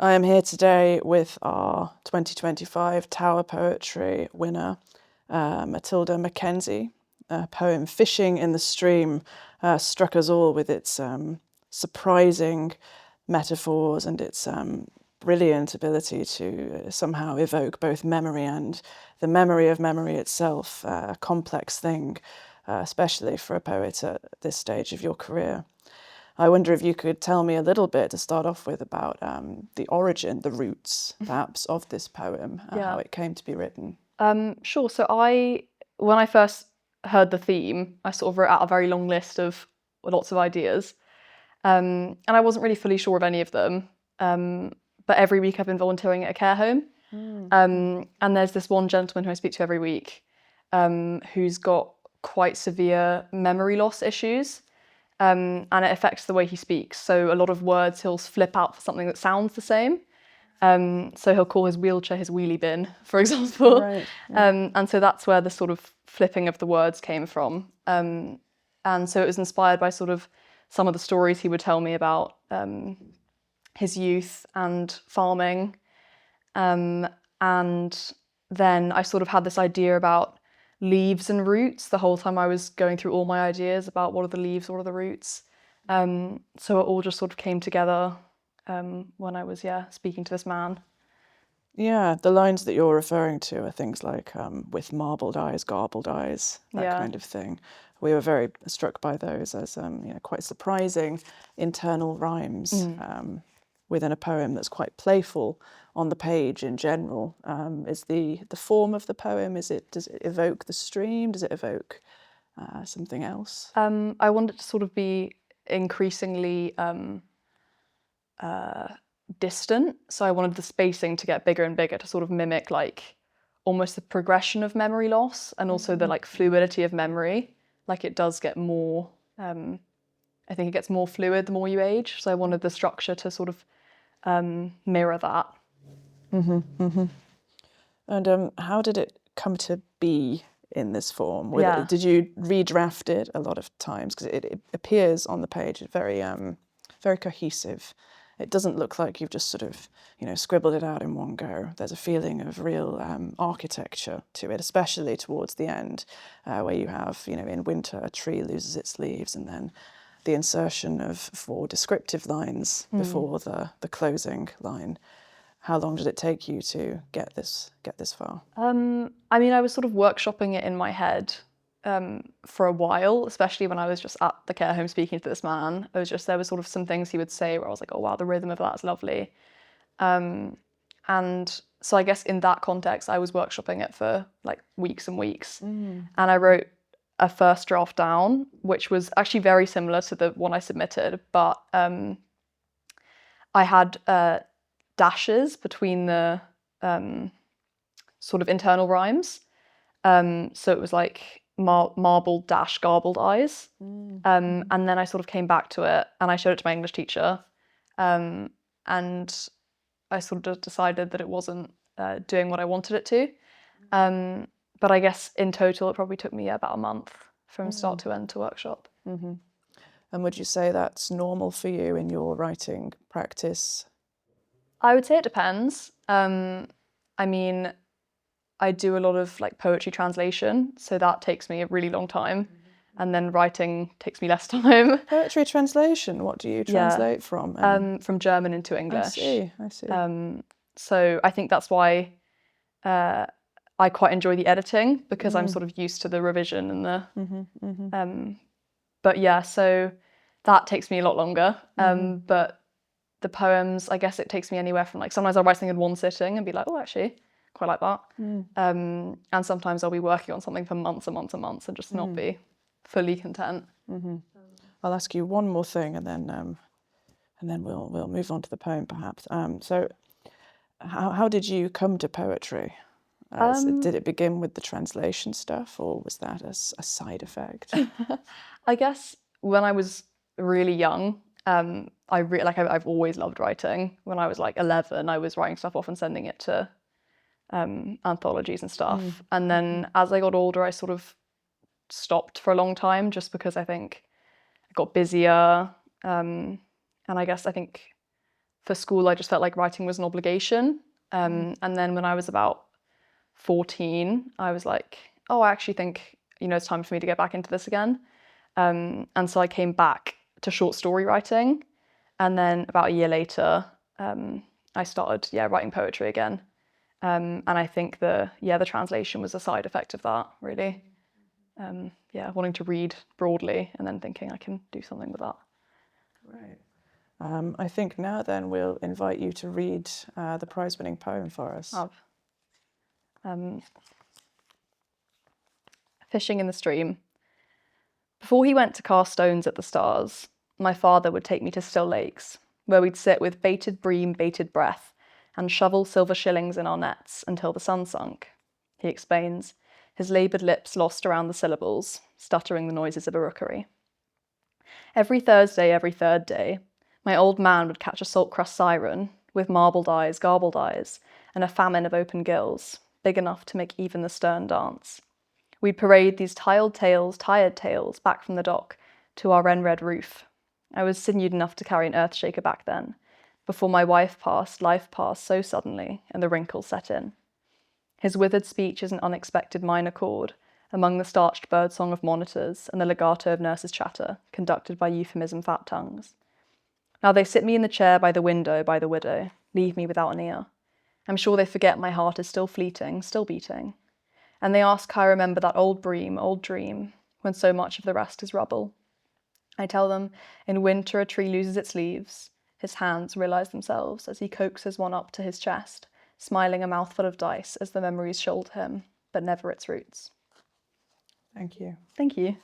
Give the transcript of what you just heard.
I am here today with our 2025 Tower Poetry winner, Mathilda McKenzie. Her poem Fishing in the Stream struck us all with its surprising metaphors and its brilliant ability to somehow evoke both memory and the memory of memory itself, a complex thing, especially for a poet at this stage of your career. I wonder if you could tell me a little bit to start off with about the origin, the roots, perhaps, of this poem, how it came to be written. Sure. So when I first heard the theme, I sort of wrote out a very long list of lots of ideas, and I wasn't really fully sure of any of them. But every week I've been volunteering at a care home, and there's this one gentleman who I speak to every week, who's got quite severe memory loss issues. And it affects the way he speaks. So a lot of words he'll flip out for something that sounds the same. So he'll call his wheelchair his wheelie bin, for example. Right, yeah. And so that's where the sort of flipping of the words came from. And so it was inspired by sort of some of the stories he would tell me about his youth and farming. And then I sort of had this idea about leaves and roots the whole time I was going through all my ideas about what are the leaves, what are the roots. So it all just sort of came together when I was, speaking to this man. Yeah, the lines that you're referring to are things like with marbled eyes, garbled eyes, that kind of thing. We were very struck by those as quite surprising internal rhymes within a poem that's quite playful on the page in general. Is the form of the poem, does it evoke the stream? Does it evoke something else? I want it to sort of be increasingly distant. So I wanted the spacing to get bigger and bigger to sort of mimic like almost the progression of memory loss and also the like fluidity of memory. Like it does get more, I think it gets more fluid the more you age. So I wanted the structure to sort of mirror that. And how did it come to be in this form? Did you redraft it a lot of times? Because it appears on the page very, very cohesive. It doesn't look like you've just sort of, scribbled it out in one go. There's a feeling of real architecture to it, especially towards the end, where you have, in winter, a tree loses its leaves, and then the insertion of 4 descriptive lines before the closing line. How long did it take you to get this far? I mean, I was sort of workshopping it in my head for a while, especially when I was just at the care home speaking to this man. There was sort of some things he would say where I was like, oh wow, the rhythm of that is lovely. And so I guess in that context, I was workshopping it for like weeks and weeks. And I wrote a first draft down, which was actually very similar to the one I submitted, but I had dashes between the sort of internal rhymes. So it was like marbled dash garbled eyes. And then I sort of came back to it and I showed it to my English teacher. And I sort of decided that it wasn't doing what I wanted it to. But I guess in total, it probably took me about a month from start to end to workshop. And would you say that's normal for you in your writing practice? I would say it depends. I mean, I do a lot of like poetry translation, so that takes me a really long time. And then writing takes me less time. Poetry translation, what do you translate from? From German into English. I see. So I think that's why I quite enjoy the editing, because I'm sort of used to the revision and the... But yeah, so that takes me a lot longer. But the poems, I guess it takes me anywhere from like, sometimes I'll write something in one sitting and be like, oh, actually, quite like that. And sometimes I'll be working on something for months and months and months and just not be fully content. I'll ask you one more thing and then we'll move on to the poem perhaps. So how did you come to poetry? Did it begin with the translation stuff, or was that a side effect? I guess when I was really young, I've always loved writing. When I was like 11, I was writing stuff off and sending it to anthologies and stuff. And then as I got older, I sort of stopped for a long time, just because I think I got busier. And I guess I think for school, I just felt like writing was an obligation. And then when I was about 14, I was like, oh, I actually think, it's time for me to get back into this again. And so I came back to short story writing. And then about a year later, I started, writing poetry again. And I think the translation was a side effect of that, really. Wanting to read broadly and then thinking I can do something with that. Right. I think now then we'll invite you to read the prize-winning poem for us. Fishing in the stream. Before he went to cast stones at the stars, my father would take me to still lakes, where we'd sit with bated bream, bated breath, and shovel silver shillings in our nets until the sun sunk. He explains, his laboured lips lost around the syllables, stuttering the noises of a rookery. Every Thursday, every third day, my old man would catch a salt-crust siren with marbled eyes, garbled eyes, and a famine of open gills, big enough to make even the stern dance. We'd parade these tired tails back from the dock to our wren-red roof. I was sinewed enough to carry an earthshaker back then. Before my wife passed, life passed so suddenly, and the wrinkles set in. His withered speech is an unexpected minor chord among the starched birdsong of monitors and the legato of nurses' chatter, conducted by euphemism fat tongues. Now they sit me in the chair by the window by the widow, leave me without an ear. I'm sure they forget my heart is still fleeting, still beating. And they ask how I remember that old dream, when so much of the rest is rubble. I tell them, in winter a tree loses its leaves. His hands realise themselves as he coaxes one up to his chest, smiling a mouthful of dice as the memories shoulder him, but never its roots. Thank you. Thank you.